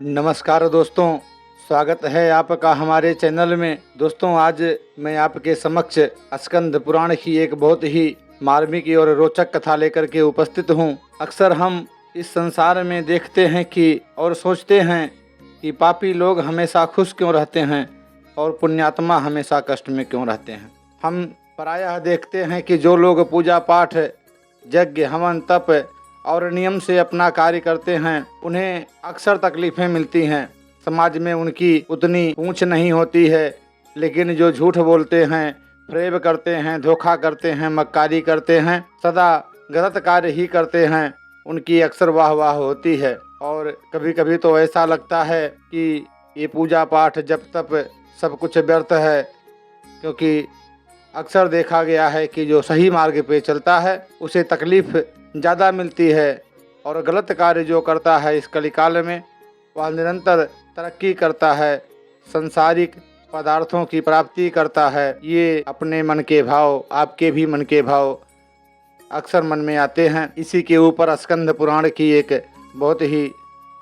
नमस्कार दोस्तों, स्वागत है आपका हमारे चैनल में। दोस्तों, आज मैं आपके समक्ष स्कंद पुराण की एक बहुत ही मार्मिक और रोचक कथा लेकर के उपस्थित हूँ। अक्सर हम इस संसार में देखते हैं कि और सोचते हैं कि पापी लोग हमेशा खुश क्यों रहते हैं और पुण्यात्मा हमेशा कष्ट में क्यों रहते हैं। हम प्रायः देखते हैं कि जो लोग पूजा पाठ, यज्ञ, हवन, तप और नियम से अपना कार्य करते हैं, उन्हें अक्सर तकलीफ़ें मिलती हैं। समाज में उनकी उतनी पूंछ नहीं होती है, लेकिन जो झूठ बोलते हैं, फरेब करते हैं, धोखा करते हैं, मक्कारी करते हैं, सदा गलत कार्य ही करते हैं, उनकी अक्सर वाह वाह होती है। और कभी कभी तो ऐसा लगता है कि ये पूजा पाठ, जप तप सब कुछ व्यर्थ है, क्योंकि अक्सर देखा गया है कि जो सही मार्ग पे चलता है उसे तकलीफ़ ज़्यादा मिलती है, और गलत कार्य जो करता है इस कलिकाल में वह निरंतर तरक्की करता है, संसारिक पदार्थों की प्राप्ति करता है। ये अपने मन के भाव, आपके भी मन के भाव अक्सर मन में आते हैं। इसी के ऊपर स्कंद पुराण की एक बहुत ही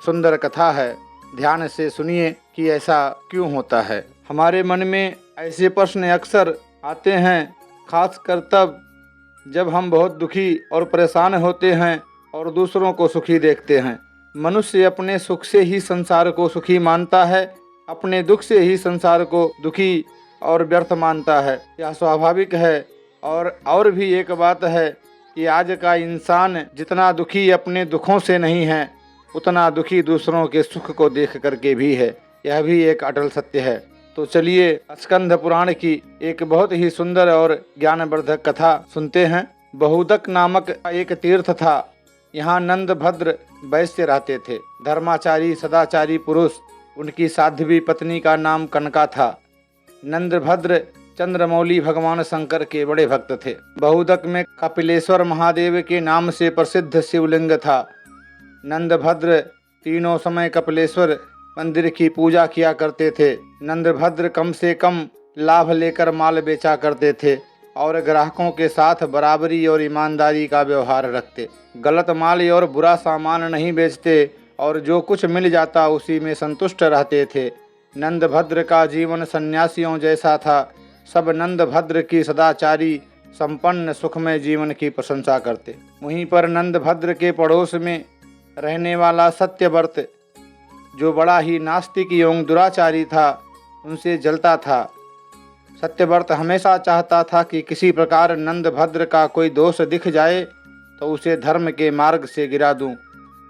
सुंदर कथा है। ध्यान से सुनिए कि ऐसा क्यों होता है। हमारे मन में ऐसे प्रश्न अक्सर आते हैं, खासकर तब जब हम बहुत दुखी और परेशान होते हैं और दूसरों को सुखी देखते हैं। मनुष्य अपने सुख से ही संसार को सुखी मानता है, अपने दुख से ही संसार को दुखी और व्यर्थ मानता है। यह स्वाभाविक है। और भी एक बात है कि आज का इंसान जितना दुखी अपने दुखों से नहीं है, उतना दुखी दूसरों के सुख को देख करके भी है। यह भी एक अटल सत्य है। तो चलिए स्कंद पुराण की एक बहुत ही सुंदर और ज्ञानवर्धक कथा सुनते हैं। बहुदक नामक एक तीर्थ था। यहाँ नंदभद्र वैश्य रहते थे, धर्माचारी सदाचारी पुरुष। उनकी साध्वी पत्नी का नाम कनका था। नंदभद्र चंद्रमौली भगवान शंकर के बड़े भक्त थे। बहुदक में कपिलेश्वर महादेव के नाम से प्रसिद्ध शिवलिंग था। नंदभद्र तीनों समय कपिलेश्वर मंदिर की पूजा किया करते थे। नंदभद्र कम से कम लाभ लेकर माल बेचा करते थे और ग्राहकों के साथ बराबरी और ईमानदारी का व्यवहार रखते। गलत माल और बुरा सामान नहीं बेचते और जो कुछ मिल जाता उसी में संतुष्ट रहते थे। नंदभद्र का जीवन सन्यासियों जैसा था। सब नंदभद्र की सदाचारी, संपन्न, सुखमय जीवन की प्रशंसा करते। वहीं पर नंदभद्र के पड़ोस में रहने वाला सत्यव्रत, जो बड़ा ही नास्तिक एवं दुराचारी था, उनसे जलता था। सत्यव्रत हमेशा चाहता था कि किसी प्रकार नंदभद्र का कोई दोष दिख जाए तो उसे धर्म के मार्ग से गिरा दूं,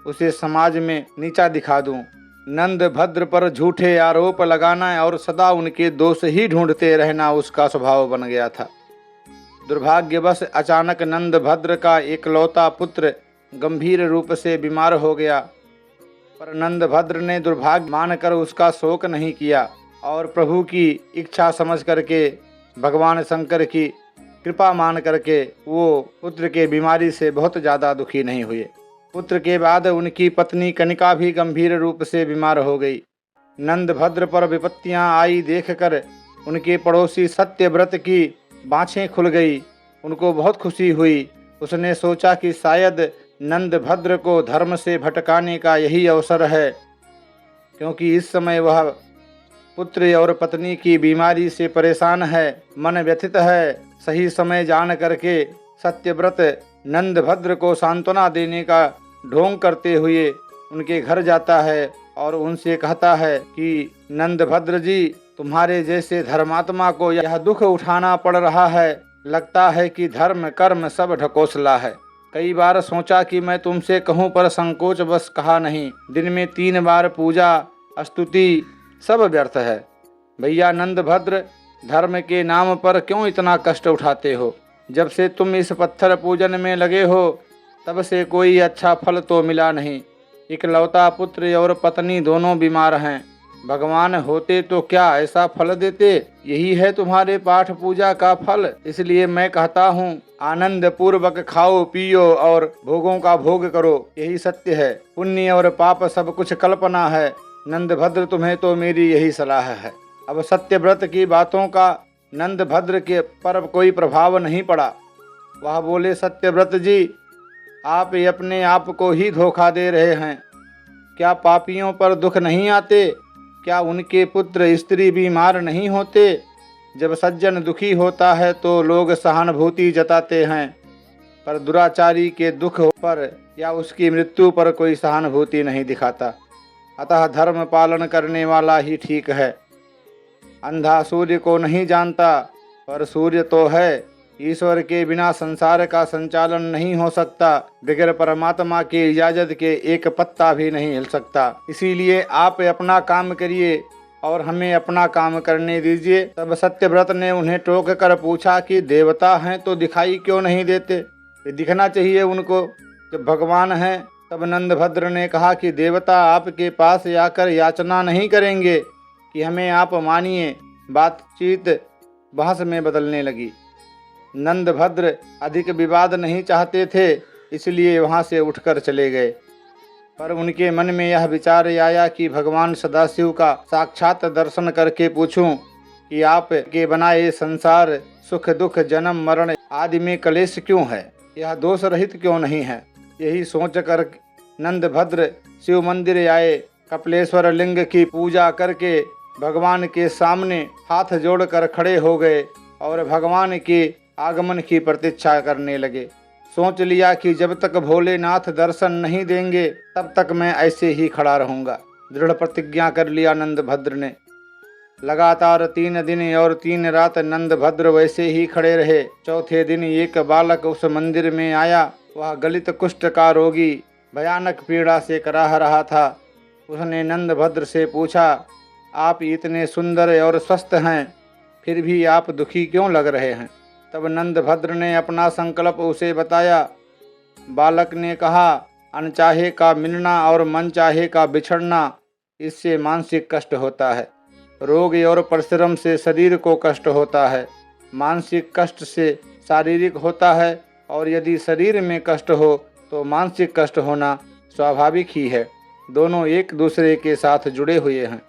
उसे समाज में नीचा दिखा दूं। नंदभद्र पर झूठे आरोप लगाना और सदा उनके दोष ही ढूंढते रहना उसका स्वभाव बन गया था। दुर्भाग्यवश अचानक नंदभद्र का एकलौता पुत्र गंभीर रूप से बीमार हो गया, पर नंदभद्र ने दुर्भाग्य मानकर उसका शोक नहीं किया और प्रभु की इच्छा समझ करके, भगवान शंकर की कृपा मान करके वो पुत्र के बीमारी से बहुत ज़्यादा दुखी नहीं हुए। पुत्र के बाद उनकी पत्नी कनिका भी गंभीर रूप से बीमार हो गई। नंदभद्र पर विपत्तियां आई देखकर उनके पड़ोसी सत्यव्रत की बाँछें खुल गई। उनको बहुत खुशी हुई। उसने सोचा कि शायद नंदभद्र को धर्म से भटकाने का यही अवसर है, क्योंकि इस समय वह पुत्र और पत्नी की बीमारी से परेशान है, मन व्यथित है। सही समय जान करके सत्यव्रत नंदभद्र को सांत्वना देने का ढोंग करते हुए उनके घर जाता है और उनसे कहता है कि नंदभद्र जी, तुम्हारे जैसे धर्मात्मा को यह दुख उठाना पड़ रहा है। लगता है कि धर्म कर्म सब ढकोसला है। कई बार सोचा कि मैं तुमसे कहूँ, पर संकोच बस कहा नहीं। दिन में 3 बार पूजा स्तुति सब व्यर्थ है। भैया नंदभद्र, धर्म के नाम पर क्यों इतना कष्ट उठाते हो? जब से तुम इस पत्थर पूजन में लगे हो तब से कोई अच्छा फल तो मिला नहीं। इकलौता पुत्र और पत्नी दोनों बीमार हैं। भगवान होते तो क्या ऐसा फल देते? यही है तुम्हारे पाठ पूजा का फल। इसलिए मैं कहता हूँ, आनंद पूर्वक खाओ पियो और भोगों का भोग करो, यही सत्य है। पुण्य और पाप सब कुछ कल्पना है। नंदभद्र, तुम्हें तो मेरी यही सलाह है। अब सत्यव्रत की बातों का नंदभद्र के पर कोई प्रभाव नहीं पड़ा। वह बोले, सत्यव्रत जी, आप अपने आप को ही धोखा दे रहे हैं। क्या पापियों पर दुख नहीं आते? क्या उनके पुत्र स्त्री बीमार नहीं होते? जब सज्जन दुखी होता है तो लोग सहानुभूति जताते हैं, पर दुराचारी के दुख पर या उसकी मृत्यु पर कोई सहानुभूति नहीं दिखाता। अतः धर्म पालन करने वाला ही ठीक है। अंधा सूर्य को नहीं जानता, पर सूर्य तो है। ईश्वर के बिना संसार का संचालन नहीं हो सकता। बगैर परमात्मा के इजाजत के एक पत्ता भी नहीं हिल सकता। इसीलिए आप अपना काम करिए और हमें अपना काम करने दीजिए। तब सत्यव्रत ने उन्हें टोक कर पूछा कि देवता हैं तो दिखाई क्यों नहीं देते? ये दिखना चाहिए उनको जब भगवान हैं। तब नंदभद्र ने कहा कि देवता आपके पास आकर याचना नहीं करेंगे कि हमें आप मानिए। बातचीत बहस में बदलने लगी। नंदभद्र अधिक विवाद नहीं चाहते थे, इसलिए वहाँ से उठकर चले गए। पर उनके मन में यह विचार आया कि भगवान सदाशिव का साक्षात दर्शन करके पूछूं कि आप के बनाए संसार सुख दुख जन्म मरण आदि में कलेश क्यों है, यह दोष रहित क्यों नहीं है। यही सोचकर नंदभद्र शिव मंदिर आए। कपिलेश्वर लिंग की पूजा करके भगवान के सामने हाथ जोड़कर खड़े हो गए और भगवान के आगमन की प्रतीक्षा करने लगे। सोच लिया कि जब तक भोलेनाथ दर्शन नहीं देंगे तब तक मैं ऐसे ही खड़ा रहूंगा। दृढ़ प्रतिज्ञा कर लिया नंदभद्र ने। लगातार 3 दिन और 3 रात नंदभद्र वैसे ही खड़े रहे। चौथे दिन एक बालक उस मंदिर में आया। वह गलित कुष्ठ का रोगी भयानक पीड़ा से कराह रहा था। उसने नंदभद्र से पूछा, आप इतने सुंदर और स्वस्थ हैं, फिर भी आप दुखी क्यों लग रहे हैं? तब नंदभद्र ने अपना संकल्प उसे बताया। बालक ने कहा, अनचाहे का मिलना और मनचाहे का बिछड़ना, इससे मानसिक कष्ट होता है। रोग और परिश्रम से शरीर को कष्ट होता है। मानसिक कष्ट से शारीरिक होता है, और यदि शरीर में कष्ट हो तो मानसिक कष्ट होना स्वाभाविक ही है। दोनों एक दूसरे के साथ जुड़े हुए हैं।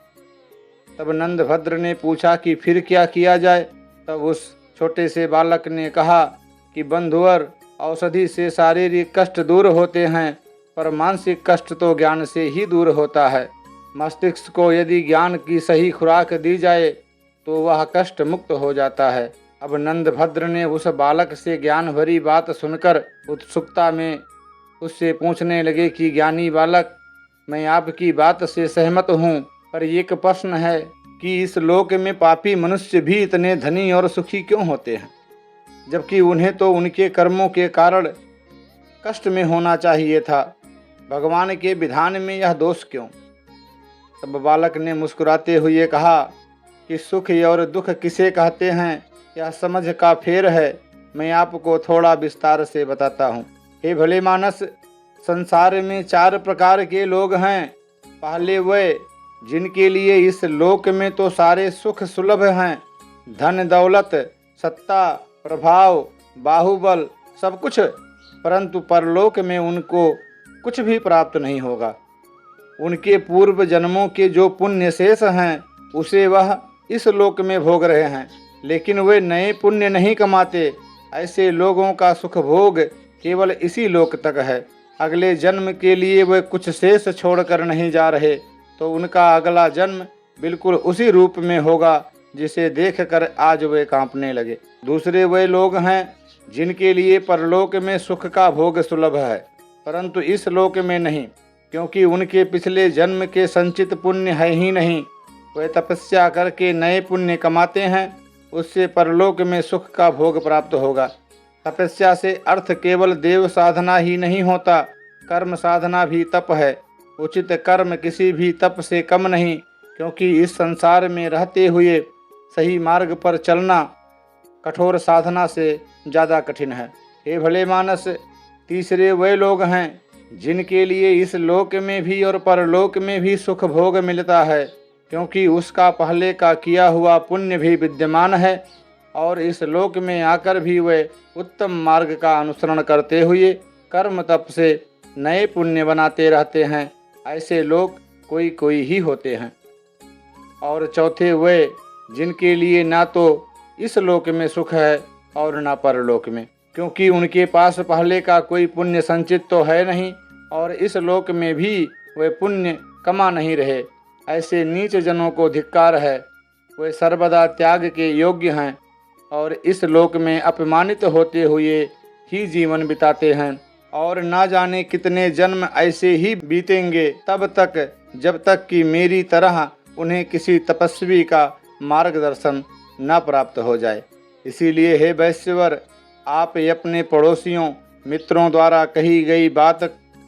तब नंदभद्र ने पूछा कि फिर क्या किया जाए? तब उस छोटे से बालक ने कहा कि बंधुवर, औषधि से शारीरिक कष्ट दूर होते हैं, पर मानसिक कष्ट तो ज्ञान से ही दूर होता है। मस्तिष्क को यदि ज्ञान की सही खुराक दी जाए तो वह कष्ट मुक्त हो जाता है। अब नंदभद्र ने उस बालक से ज्ञान भरी बात सुनकर उत्सुकता में उससे पूछने लगे कि ज्ञानी बालक, मैं आपकी बात से सहमत हूँ, पर एक प्रश्न है कि इस लोक में पापी मनुष्य भी इतने धनी और सुखी क्यों होते हैं, जबकि उन्हें तो उनके कर्मों के कारण कष्ट में होना चाहिए था। भगवान के विधान में यह दोष क्यों? तब बालक ने मुस्कुराते हुए कहा कि सुख और दुख किसे कहते हैं, यह समझ का फेर है। मैं आपको थोड़ा विस्तार से बताता हूँ। हे भले मानस, संसार में 4 प्रकार के लोग हैं। पहले वे जिनके लिए इस लोक में तो सारे सुख सुलभ हैं, धन दौलत सत्ता प्रभाव बाहुबल सब कुछ, परंतु परलोक में उनको कुछ भी प्राप्त नहीं होगा। उनके पूर्व जन्मों के जो पुण्य शेष हैं उसे वह इस लोक में भोग रहे हैं, लेकिन वे नए पुण्य नहीं कमाते। ऐसे लोगों का सुख भोग केवल इसी लोक तक है। अगले जन्म के लिए वे कुछ शेष छोड़कर नहीं जा रहे, तो उनका अगला जन्म बिल्कुल उसी रूप में होगा जिसे देखकर आज वे कांपने लगे। दूसरे वे लोग हैं जिनके लिए परलोक में सुख का भोग सुलभ है, परंतु इस लोक में नहीं, क्योंकि उनके पिछले जन्म के संचित पुण्य है ही नहीं। वे तपस्या करके नए पुण्य कमाते हैं, उससे परलोक में सुख का भोग प्राप्त होगा। तपस्या से अर्थ केवल देव साधना ही नहीं होता, कर्म साधना भी तप है। उचित कर्म किसी भी तप से कम नहीं, क्योंकि इस संसार में रहते हुए सही मार्ग पर चलना कठोर साधना से ज़्यादा कठिन है। हे भले मानस, तीसरे वे लोग हैं जिनके लिए इस लोक में भी और परलोक में भी सुख भोग मिलता है, क्योंकि उसका पहले का किया हुआ पुण्य भी विद्यमान है, और इस लोक में आकर भी वे उत्तम मार्ग का अनुसरण करते हुए कर्म तप से नए पुण्य बनाते रहते हैं। ऐसे लोग कोई कोई ही होते हैं। और चौथे वे जिनके लिए ना तो इस लोक में सुख है और ना परलोक में, क्योंकि उनके पास पहले का कोई पुण्य संचित तो है नहीं, और इस लोक में भी वे पुण्य कमा नहीं रहे। ऐसे नीच जनों को धिक्कार है। वे सर्वदा त्याग के योग्य हैं और इस लोक में अपमानित होते हुए ही जीवन बिताते हैं और ना जाने कितने जन्म ऐसे ही बीतेंगे तब तक जब तक कि मेरी तरह उन्हें किसी तपस्वी का मार्गदर्शन न प्राप्त हो जाए। इसीलिए हे वैश्यवर, आप अपने पड़ोसियों मित्रों द्वारा कही गई बात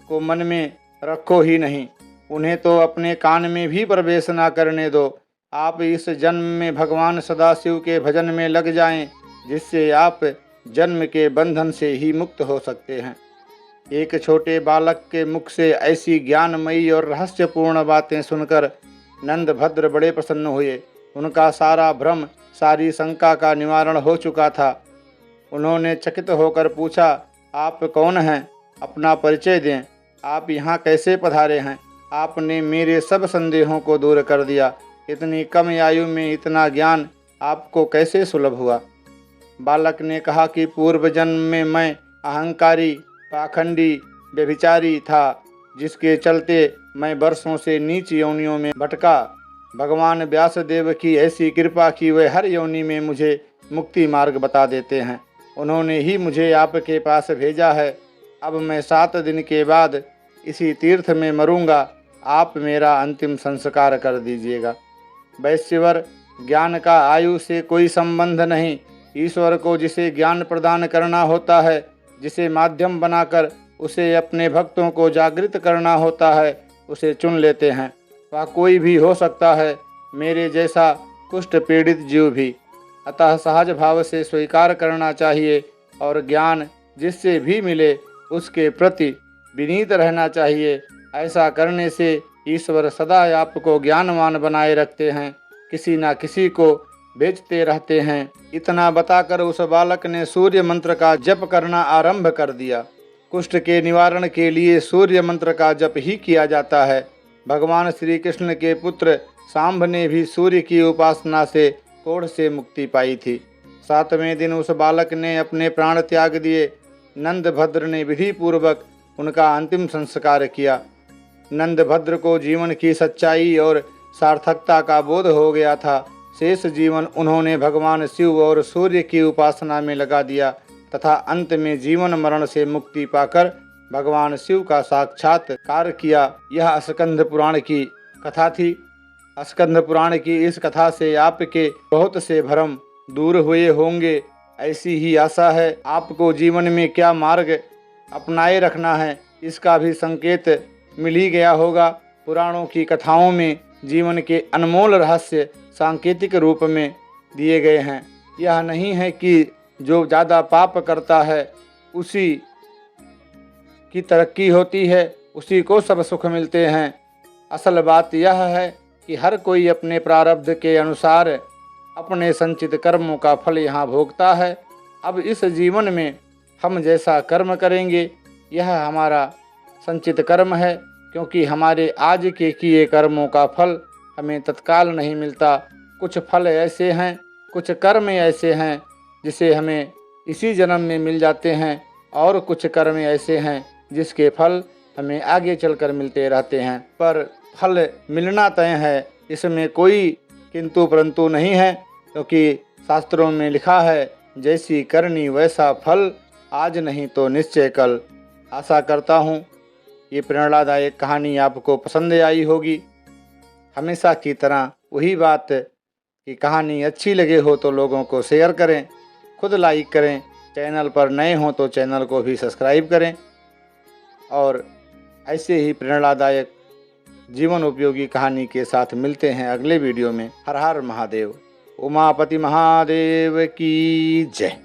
को मन में रखो ही नहीं, उन्हें तो अपने कान में भी प्रवेश न करने दो। आप इस जन्म में भगवान सदाशिव के भजन में लग जाएं, जिससे आप जन्म के बंधन से ही मुक्त हो सकते हैं। एक छोटे बालक के मुख से ऐसी ज्ञानमयी और रहस्यपूर्ण बातें सुनकर नंदभद्र बड़े प्रसन्न हुए। उनका सारा भ्रम, सारी शंका का निवारण हो चुका था। उन्होंने चकित होकर पूछा, आप कौन हैं? अपना परिचय दें। आप यहाँ कैसे पधारे हैं? आपने मेरे सब संदेहों को दूर कर दिया। इतनी कम आयु में इतना ज्ञान आपको कैसे सुलभ हुआ? बालक ने कहा कि पूर्व जन्म में मैं अहंकारी, पाखंडी, व्यभिचारी था, जिसके चलते मैं वर्षों से नीच योनियों में भटका। भगवान व्यासदेव की ऐसी कृपा कि वे हर योनि में मुझे मुक्ति मार्ग बता देते हैं। उन्होंने ही मुझे आपके पास भेजा है। अब मैं 7 दिन के बाद इसी तीर्थ में मरूंगा। आप मेरा अंतिम संस्कार कर दीजिएगा। वैश्यवर, ज्ञान का आयु से कोई संबंध नहीं। ईश्वर को जिसे ज्ञान प्रदान करना होता है, जिसे माध्यम बनाकर उसे अपने भक्तों को जागृत करना होता है, उसे चुन लेते हैं। वह कोई भी हो सकता है, मेरे जैसा कुष्ठ पीड़ित जीव भी। अतः सहज भाव से स्वीकार करना चाहिए और ज्ञान जिससे भी मिले उसके प्रति विनीत रहना चाहिए। ऐसा करने से ईश्वर सदा आपको ज्ञानवान बनाए रखते हैं, किसी न किसी को भेजते रहते हैं। इतना बताकर उस बालक ने सूर्य मंत्र का जप करना आरंभ कर दिया। कुष्ठ के निवारण के लिए सूर्य मंत्र का जप ही किया जाता है। भगवान श्री कृष्ण के पुत्र सांब ने भी सूर्य की उपासना से कोढ़ से मुक्ति पाई थी। 7वें दिन उस बालक ने अपने प्राण त्याग दिए। नंदभद्र ने विधि पूर्वक उनका अंतिम संस्कार किया। नंदभद्र को जीवन की सच्चाई और सार्थकता का बोध हो गया था। शेष जीवन उन्होंने भगवान शिव और सूर्य की उपासना में लगा दिया तथा अंत में जीवन मरण से मुक्ति पाकर भगवान शिव का साक्षात्कार किया। यह स्कंद पुराण की कथा थी। स्कंद पुराण की इस कथा से आपके बहुत से भ्रम दूर हुए होंगे, ऐसी ही आशा है। आपको जीवन में क्या मार्ग अपनाए रखना है, इसका भी संकेत मिल ही गया होगा। पुराणों की कथाओं में जीवन के अनमोल रहस्य सांकेतिक रूप में दिए गए हैं। यह नहीं है कि जो ज़्यादा पाप करता है उसी की तरक्की होती है, उसी को सब सुख मिलते हैं। असल बात यह है कि हर कोई अपने प्रारब्ध के अनुसार अपने संचित कर्मों का फल यहाँ भोगता है। अब इस जीवन में हम जैसा कर्म करेंगे, यह हमारा संचित कर्म है, क्योंकि हमारे आज के किए कर्मों का फल हमें तत्काल नहीं मिलता। कुछ फल ऐसे हैं, कुछ कर्म ऐसे हैं जिसे हमें इसी जन्म में मिल जाते हैं, और कुछ कर्म ऐसे हैं जिसके फल हमें आगे चलकर मिलते रहते हैं। पर फल मिलना तय है, इसमें कोई किंतु परंतु नहीं है, क्योंकि शास्त्रों में लिखा है, जैसी करनी वैसा फल, आज नहीं तो निश्चय कल। आशा करता हूँ ये प्रेरणादायक कहानी आपको पसंद आई होगी। हमेशा की तरह वही बात कि कहानी अच्छी लगे हो तो लोगों को शेयर करें, खुद लाइक करें, चैनल पर नए हों तो चैनल को भी सब्सक्राइब करें। और ऐसे ही प्रेरणादायक जीवन उपयोगी कहानी के साथ मिलते हैं अगले वीडियो में। हर हर महादेव। उमापति महादेव की जय।